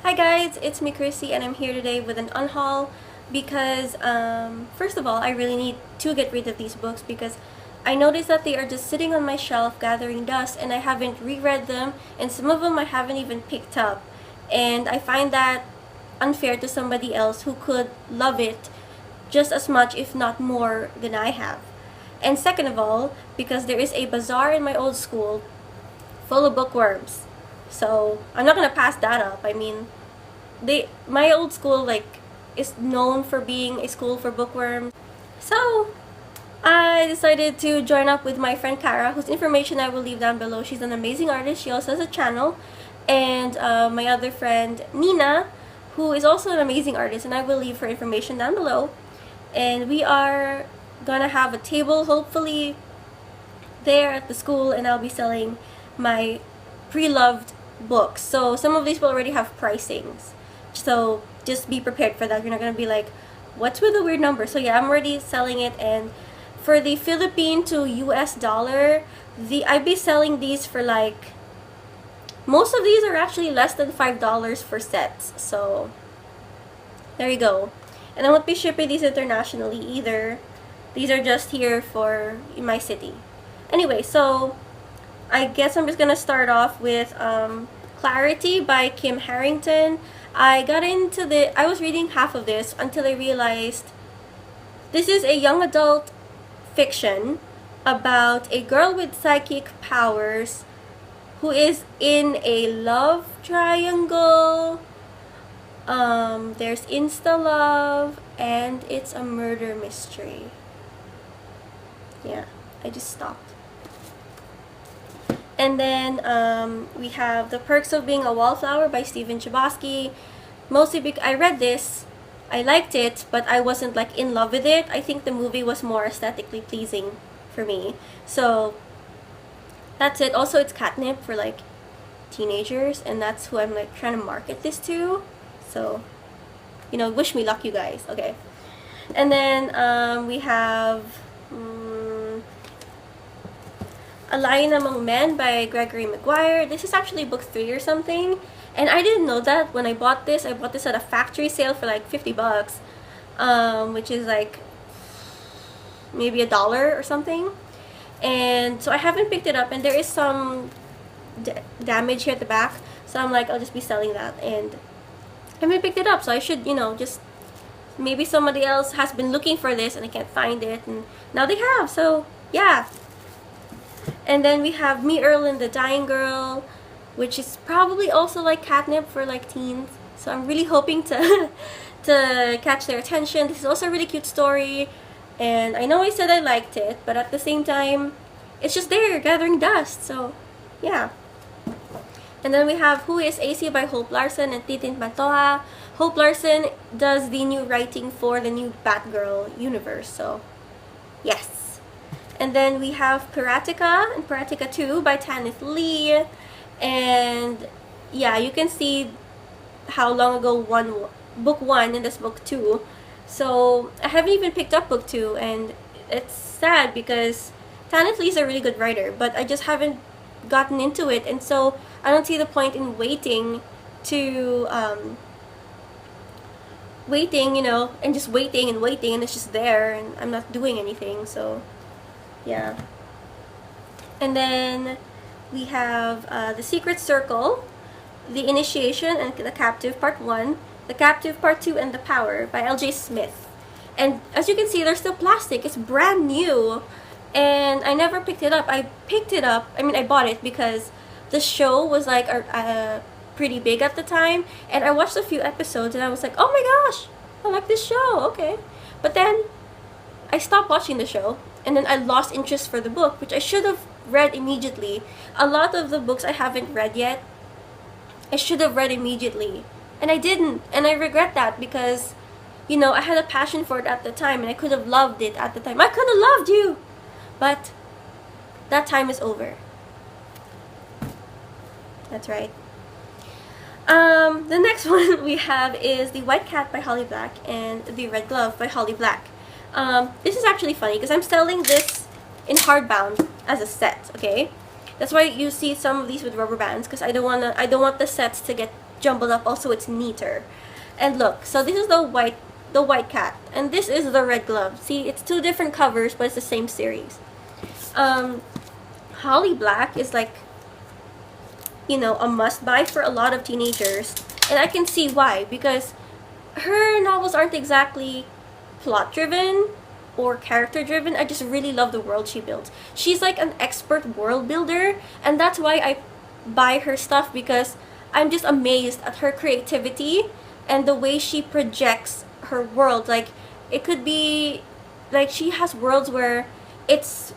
Hi guys, it's me Chrissy and I'm here today with an unhaul because first of all, I really need to get rid of these books because I noticed that they are just sitting on my shelf gathering dust and I haven't reread them, and some of them I haven't even picked up, and I find that unfair to somebody else who could love it just as much if not more than I have. And second of all, because there is a bazaar in my old school full of bookworms. So I'm not gonna pass that up. I mean, my old school is known for being a school for bookworms. So I decided to join up with my friend Kara, whose information I will leave down below. She's an amazing artist. She also has a channel, and my other friend Nina, who is also an amazing artist, and I will leave her information down below. And we are gonna have a table, hopefully, there at the school, and I'll be selling my pre-loved books. So some of these will already have pricings, so just be prepared for that. You're not gonna be like, what's with the weird number? So yeah, I'm already selling it, and for the Philippine to US dollar, I'd be selling these for most of these are actually less than $5 for sets. So there you go. And I won't be shipping these internationally either. These are just here for my city. Anyway, so I guess I'm just gonna start off with Clarity by Kim Harrington. I was reading half of this until I realized this is a young adult fiction about a girl with psychic powers who is in a love triangle. There's insta-love, and it's a murder mystery. Yeah, I just stopped. And then we have The Perks of Being a Wallflower by Stephen Chbosky. Mostly because I read this, I liked it, but I wasn't in love with it. I think the movie was more aesthetically pleasing for me. So that's it. Also, it's catnip for teenagers, and that's who I'm trying to market this to. So, wish me luck, you guys. Okay. And then we have A Lion Among Men by Gregory Maguire. This is actually book 3 or something, and I didn't know that when I bought this. I bought this at a factory sale for $50, which is maybe $1 or something. And so I haven't picked it up, and there is some damage here at the back, so I'm I'll just be selling that, and I haven't picked it up, so I should, just maybe somebody else has been looking for this and I can't find it, and now they have, so yeah. And then we have Me, Earl, and the Dying Girl, which is probably also catnip for teens, so I'm really hoping to to catch their attention. This is also a really cute story, and I know I said I liked it, but at the same time, it's just there gathering dust, so yeah. And then we have Who is AC by Hope Larson and Titin Pantoja. Hope Larson does the new writing for the new Batgirl universe, so yes. And then we have Piratica and Piratica 2 by Tanith Lee. And yeah, you can see how long ago book 1 and this book 2. So I haven't even picked up book 2, and it's sad because Tanith Lee is a really good writer, but I just haven't gotten into it, and so I don't see the point in waiting to and just waiting and waiting, and it's just there and I'm not doing anything. So yeah. And then we have The Secret Circle, The Initiation, and The Captive Part 1, The Captive Part 2, and The Power by L.J. Smith. And as you can see, there's still plastic. It's brand new, and I never picked it up. I bought it because the show was pretty big at the time, and I watched a few episodes and I was like, oh my gosh, I like this show, okay. But then I stopped watching the show, and then I lost interest for the book, which I should have read immediately. A lot of the books I haven't read yet, I should have read immediately, and I didn't, and I regret that because I had a passion for it at the time, and I could have loved it at the time. I could have loved you, but that time is over. That's right. The next one we have is The White Cat by Holly Black and The Red Glove by Holly Black. This is actually funny because I'm selling this in hardbound as a set, okay? That's why you see some of these with rubber bands, because I don't want the sets to get jumbled up. Also, it's neater. And look, so this is the white cat, and this is the red glove. See, it's two different covers, but it's the same series. Holly Black is like, you know, a must-buy for a lot of teenagers, and I can see why, because her novels aren't exactly plot-driven or character-driven. I just really love the world she builds. She's like an expert world builder, and that's why I buy her stuff, because I'm just amazed at her creativity and the way she projects her world. Like, it could be, like, she has worlds where it's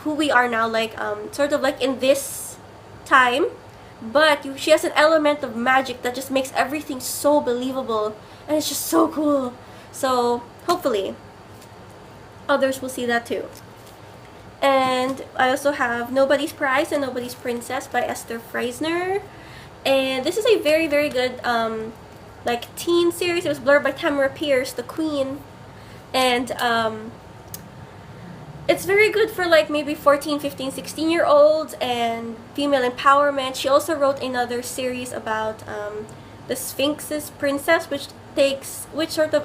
who we are now, like, sort of like in this time, but she has an element of magic that just makes everything so believable, and it's just so cool. So hopefully others will see that too. And I also have Nobody's Prize and Nobody's Princess by Esther Freisner, and this is a very, very good like teen series. It was blurred by Tamara Pierce, the queen, and it's very good for like maybe 14, 15, 16 year olds and female empowerment. She also wrote another series about the Sphinx's Princess, which sort of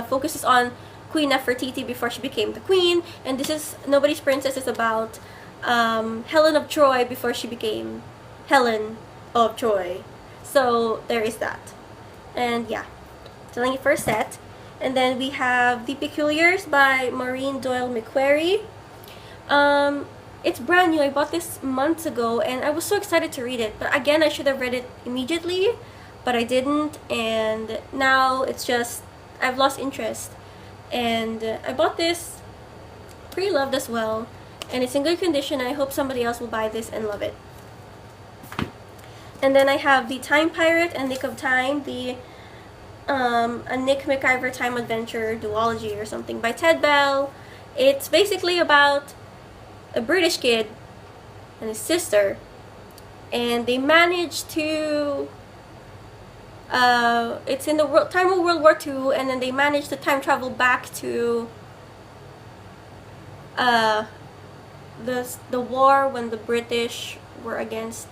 focuses on Queen Nefertiti before she became the queen, and this is Nobody's Princess is about Helen of Troy before she became Helen of Troy. So there is that, and yeah, selling it for a set. And then we have The Peculiars by Maureen Doyle McQuarrie. It's brand new. I bought this months ago, and I was so excited to read it. But again, I should have read it immediately, but I didn't. And now it's just, I've lost interest. And I bought this, pre-loved as well. And it's in good condition. I hope somebody else will buy this and love it. And then I have The Time Pirate and Nick of Time, a Nick McIver time adventure duology or something by Ted Bell. It's basically about a British kid and his sister, and they manage to it's in the time of World War II, and then they manage to time travel back to the war when the British were against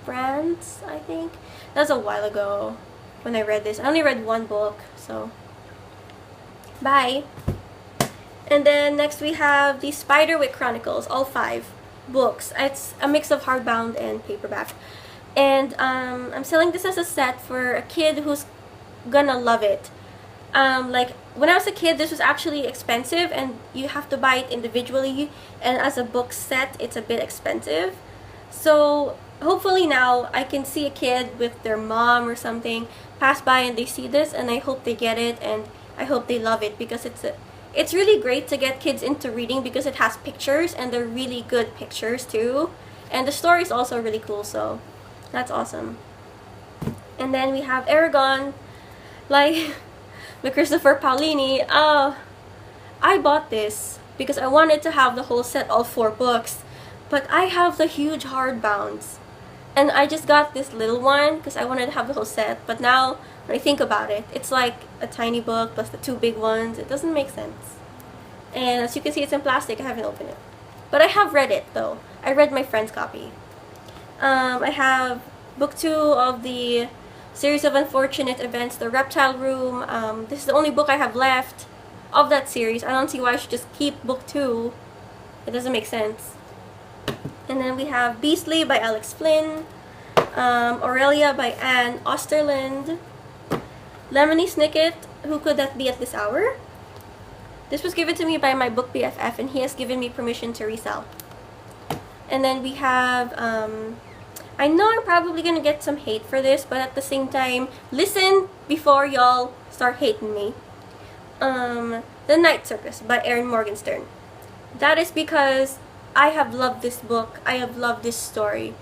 France, I think. That's a while ago when I read this. I only read one book, so bye. And then next we have the Spiderwick Chronicles, all 5 books. It's a mix of hardbound and paperback. And I'm selling this as a set for a kid who's gonna love it. Like, when I was a kid, this was actually expensive, and you have to buy it individually, and as a book set, it's a bit expensive. So hopefully now I can see a kid with their mom or something pass by and they see this, and I hope they get it, and I hope they love it, because it's really great to get kids into reading, because it has pictures, and they're really good pictures too, and the story is also really cool, so that's awesome. And then we have Aragon, like by Christopher Paolini. I bought this because I wanted to have the whole set, all 4 books, but I have the huge hardbounds, and I just got this little one because I wanted to have the whole set. But now when I think about it, it's like a tiny book plus the 2 big ones. It doesn't make sense. And as you can see, it's in plastic. I haven't opened it, but I have read it though. I read my friend's copy. I have book 2 of the series of unfortunate events, The Reptile Room. This is the only book I have left of that series. I don't see why I should just keep book 2. It doesn't make sense. And then we have Beastly by Alex Flynn, Aurelia by Anne Osterland, Lemony Snicket, Who Could That Be at This Hour? This was given to me by my book BFF, and he has given me permission to resell. And then we have, I know I'm probably gonna get some hate for this, but at the same time, listen before y'all start hating me. The Night Circus by Erin Morgenstern. That is because I have loved this book. I have loved this story.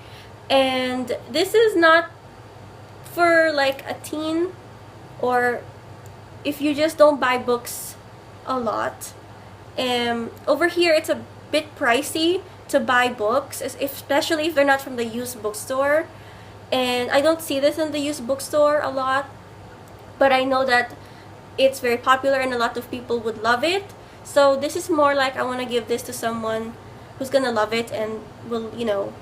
And this is not for like a teen, or if you just don't buy books a lot. Over here, it's a bit pricey to buy books, especially if they're not from the used bookstore. And I don't see this in the used bookstore a lot, but I know that it's very popular and a lot of people would love it. So this is more like I want to give this to someone who's gonna love it and will, you know,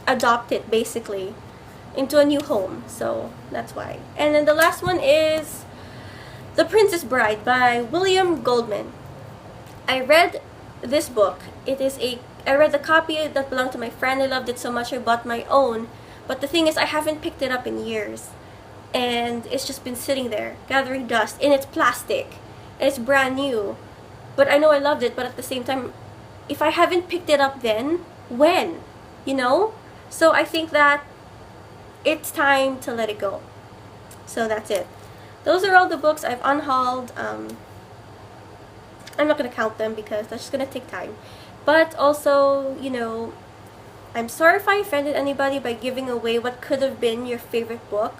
adopt it basically. into a new home. So that's why. And then the last one is The Princess Bride by William Goldman. I read this book. I read the copy that belonged to my friend. I loved it so much I bought my own. But the thing is, I haven't picked it up in years. And it's just been sitting there, gathering dust. And it's plastic. And it's brand new. But I know I loved it, but at the same time, if I haven't picked it up then, when? You know? So I think that it's time to let it go. So that's it. Those are all the books I've unhauled. I'm not going to count them because that's just going to take time. But also, you know, I'm sorry if I offended anybody by giving away what could have been your favorite book.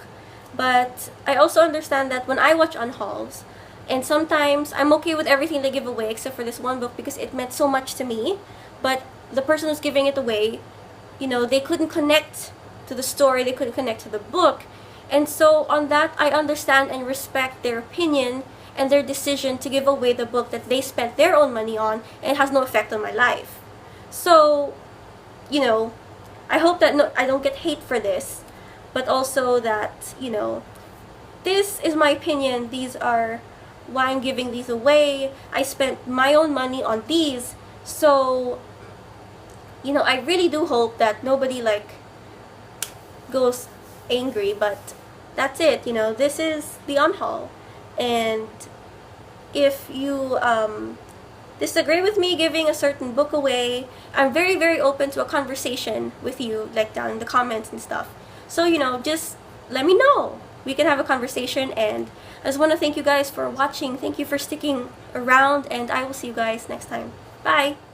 But I also understand that when I watch unhauls, and sometimes I'm okay with everything they give away except for this one book because it meant so much to me. But the person who's giving it away, you know, they couldn't connect to the story, they couldn't connect to the book. And so on that, I understand and respect their opinion and their decision to give away the book that they spent their own money on and it has no effect on my life. So, you know, I hope that I don't get hate for this, but also that, you know, this is my opinion. These are why I'm giving these away. I spent my own money on these. So, you know, I really do hope that nobody like goes angry, but that's it. You know, this is the unhaul. And if you disagree with me giving a certain book away, I'm very, very open to a conversation with you, like down in the comments and stuff. So, you know, just let me know. We can have a conversation, and I just want to thank you guys for watching. Thank you for sticking around, and I will see you guys next time. Bye!